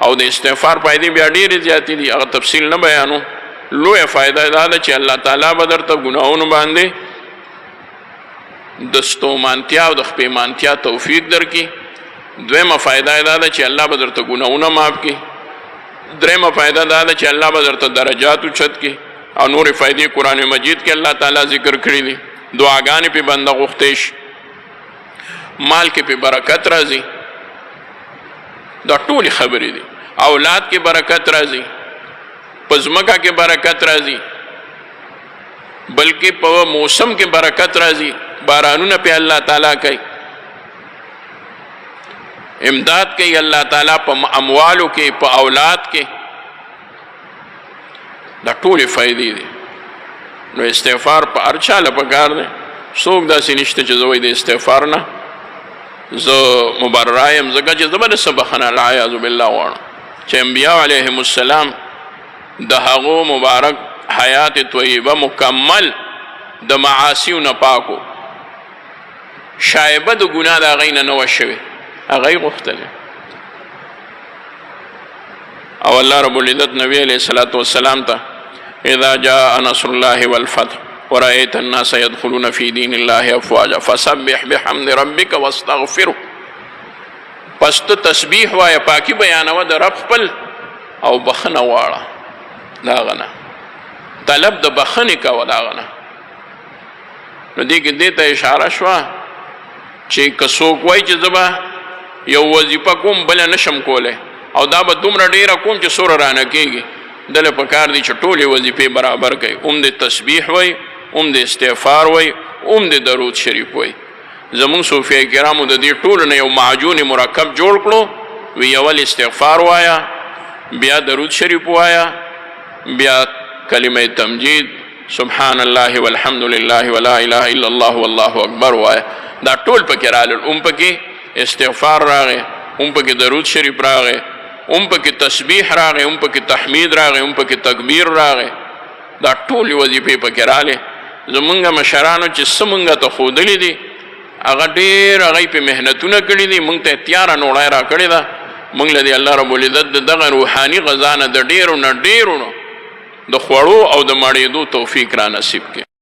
او د استغفار فائدې بیا ډېرې زیاتې دي، هغه تفصیل نه بیانو. لویه فایده دا ده چې الله تعالی به درته ګناهونو باندې د ستومانتیا او د خپېمانتیا توفیق درکړي. دویمه فایده دا ده چې الله به درته ګناهونه معاف کړي. درېیمه فایده دا ده چې الله به درته درجات اوچت کړي. او نورې فایدې قرآن مجید کې الله تعالی ذکر کړي دي. دعاګانې پې بنده غوښتی شي، مال کې پې برکت راځي، دا ټولې خبرې دي. اولاد کې برکت راځي، په ځمکه کې برکت راځي، بلکې په موسم کې برکت راځي. بارانونه پې الله تعالی کوي، امداد کوي الله تعالی په اموالو کې، په اولاد کې. دا ټولې فایدې دي. نو استغفار په هر چا له پکار دی. څوک داسې نشته چې زه وایي د استغفار نه زه مبرره یم، ځکه چې زه به د څه بخښنه العیاذ بالله غواړم. چې انبیاء علیهم السلام د هغو مبارک حیات طیبه مکمل د معاصیو نه پاکو، شایبه د ګناه د هغې نه وه شوې، هغه یې غوښتلې. او الله رب العزت نبی علیه الصلاة والسلام ته اذا جاء نصر الله والفتح ورأيت الناس يدخلون في دين الله افواجا فسبح بحمد ربك واستغفره. پس ته تسبیح وایه، پاکي بیانوه د رب خپل، او بخښنه غواړه د هغه نه، طلب د بخښنې کوه د هغه نه. نو دې کې دې ته اشاره شوه چې که څوک وایي چې زه به یو وظیفه کوم بله نشم کولی، او دا به دومره ډېره کوم چې څوره رانه کېږي، دله پکار دی چې ټولې وظیفې برابر کوي. د تسبیح وایي، د استغفار وایي، د درود شریف وایي. زمونږ صوفیه کرامو د دې ټولو نه یو معجون مرکب جوړ کړو. وی اول استغفار وایا، بیا درود شریف وایا، بیا کلمه تمجید سبحان الله والحمد لله ولا اله الا الله والله اکبر وایا. دا ټول پکې رالل. پکې استغفار راغی، پکې درود شریف راغی، پکې تسبیح راغی، پکې تحمید راغی، پکې تکبیر راغی. دا ټولې وظیفې پکې راغلې. زمونږ مشرانو چې څه مونږ ته ښودلي دي، هغه ډېر هغوی پې محنتونه کړي دي. مونږ ته تیاره نوړی را کړې ده. مونږ له دې الله رب العزت د دغه روحاني غذا نه د ډېرو نه ډېرو د خوړو او د مړېدو توفیق را نصیب کړي.